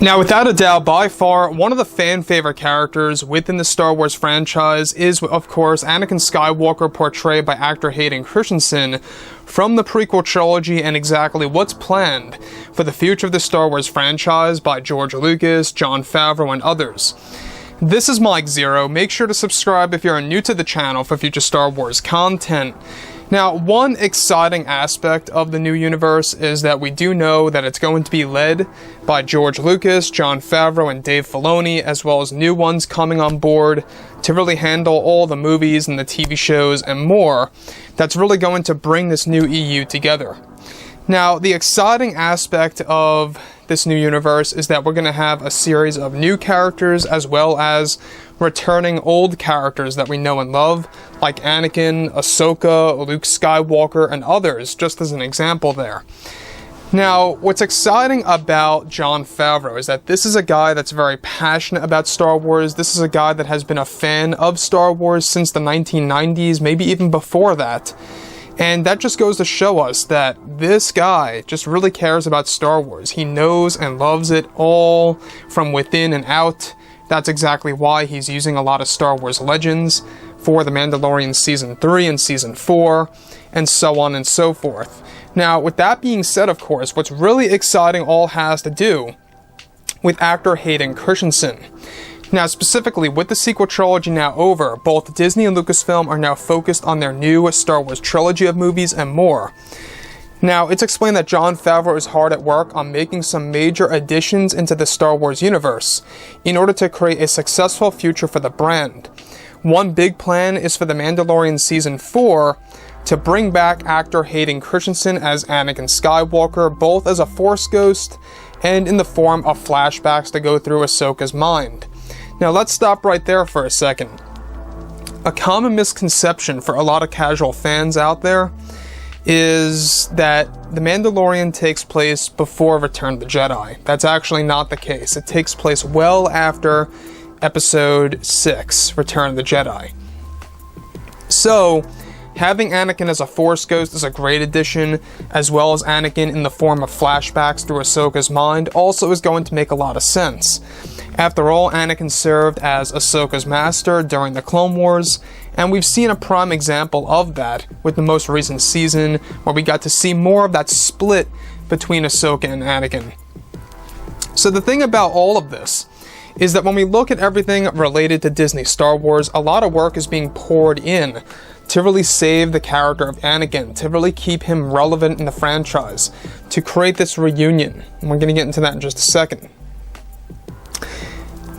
Now, without a doubt, by far, one of the fan-favorite characters within the Star Wars franchise is, of course, Anakin Skywalker, portrayed by actor Hayden Christensen from the prequel trilogy, and exactly what's planned for the future of the Star Wars franchise by George Lucas, Jon Favreau, and others. This is Mike Zero. Make sure to subscribe if you're new to the channel for future Star Wars content. Now, one exciting aspect of the new universe is that we do know that it's going to be led by George Lucas, Jon Favreau, and Dave Filoni, as well as new ones coming on board to really handle all the movies and the TV shows and more. That's really going to bring this new EU together. Now, the exciting aspect of this new universe is that we're going to have a series of new characters as well as returning old characters that we know and love, like Anakin, Ahsoka, Luke Skywalker, and others, just as an example there. Now, what's exciting about Jon Favreau is that this is a guy that's very passionate about Star Wars. This is a guy that has been a fan of Star Wars since the 1990s, maybe even before that. And that just goes to show us that this guy just really cares about Star Wars. He knows and loves it all from within and out. That's exactly why he's using a lot of Star Wars legends for The Mandalorian Season 3 and Season 4, and so on and so forth. Now, with that being said, of course, what's really exciting all has to do with actor Hayden Christensen. Now, specifically, with the sequel trilogy now over, both Disney and Lucasfilm are now focused on their new Star Wars trilogy of movies and more. Now, it's explained that Jon Favreau is hard at work on making some major additions into the Star Wars universe in order to create a successful future for the brand. One big plan is for The Mandalorian Season 4 to bring back actor Hayden Christensen as Anakin Skywalker, both as a Force ghost and in the form of flashbacks to go through Ahsoka's mind. Now, let's stop right there for a second. A common misconception for a lot of casual fans out there is that The Mandalorian takes place before Return of the Jedi. That's actually not the case. It takes place well after Episode 6, Return of the Jedi. So, having Anakin as a Force ghost is a great addition, as well as Anakin in the form of flashbacks through Ahsoka's mind also is going to make a lot of sense. After all, Anakin served as Ahsoka's master during the Clone Wars, and we've seen a prime example of that with the most recent season, where we got to see more of that split between Ahsoka and Anakin. So the thing about all of this is that when we look at everything related to Disney Star Wars, a lot of work is being poured in to really save the character of Anakin, to really keep him relevant in the franchise, to create this reunion. And we're going to get into that in just a second.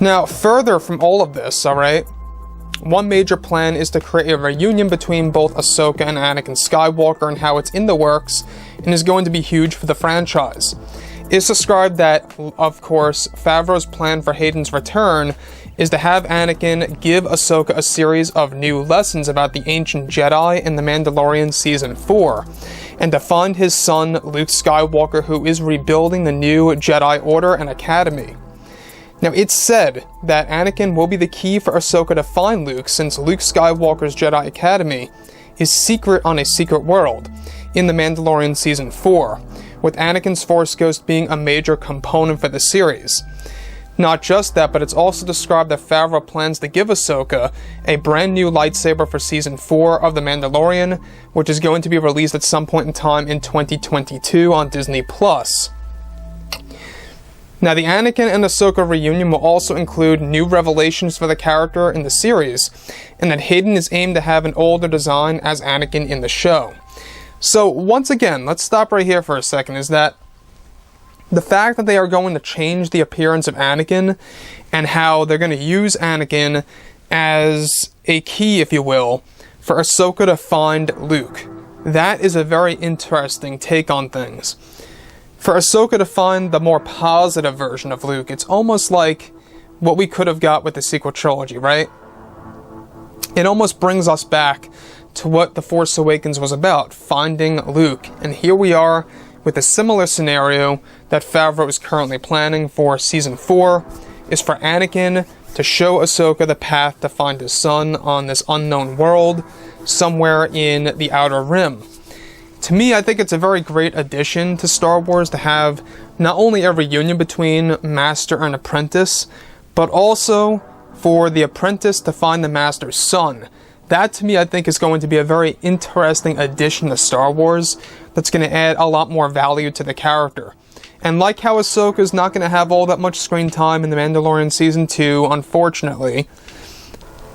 Now, further from all of this, alright, one major plan is to create a reunion between both Ahsoka and Anakin Skywalker, and how it's in the works and is going to be huge for the franchise. It's described that, of course, Favreau's plan for Hayden's return is to have Anakin give Ahsoka a series of new lessons about the ancient Jedi in The Mandalorian Season 4, and to find his son, Luke Skywalker, who is rebuilding the new Jedi Order and Academy. Now, it's said that Anakin will be the key for Ahsoka to find Luke, since Luke Skywalker's Jedi Academy is secret on a secret world in The Mandalorian Season 4, with Anakin's Force Ghost being a major component for the series. Not just that, but it's also described that Favreau plans to give Ahsoka a brand new lightsaber for Season 4 of The Mandalorian, which is going to be released at some point in time in 2022 on Disney+. Now, the Anakin and Ahsoka reunion will also include new revelations for the character in the series, and that Hayden is aimed to have an older design as Anakin in the show. So, once again, let's stop right here for a second, is that the fact that they are going to change the appearance of Anakin, and how they're going to use Anakin as a key, if you will, for Ahsoka to find Luke. That is a very interesting take on things. For Ahsoka to find the more positive version of Luke, it's almost like what we could have got with the sequel trilogy, right? It almost brings us back to what The Force Awakens was about, finding Luke. And here we are with a similar scenario that Favreau is currently planning for Season 4, is for Anakin to show Ahsoka the path to find his son on this unknown world, somewhere in the Outer Rim. To me, I think it's a very great addition to Star Wars to have not only a reunion between master and apprentice, but also for the apprentice to find the master's son. That, to me, I think is going to be a very interesting addition to Star Wars that's going to add a lot more value to the character. And like how Ahsoka's not going to have all that much screen time in The Mandalorian Season 2, unfortunately,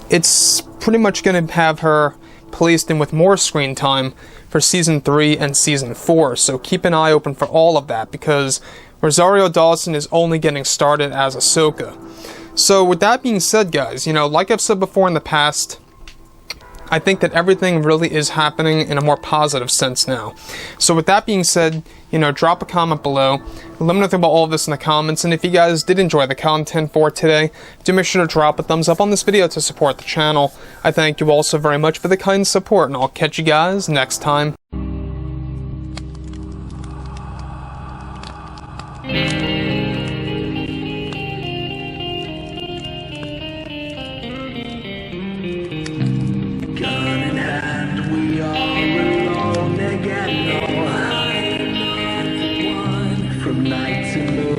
it's pretty much going to have her placed in with more screen time for Season 3 and Season 4. So keep an eye open for all of that, because Rosario Dawson is only getting started as Ahsoka. So with that being said, guys, like I've said before in the past, I think that everything really is happening in a more positive sense now. So with that being said, drop a comment below. Let me know about all of this in the comments. And if you guys did enjoy the content for today, do make sure to drop a thumbs up on this video to support the channel. I thank you all so very much for the kind support, and I'll catch you guys next time. From night to morning.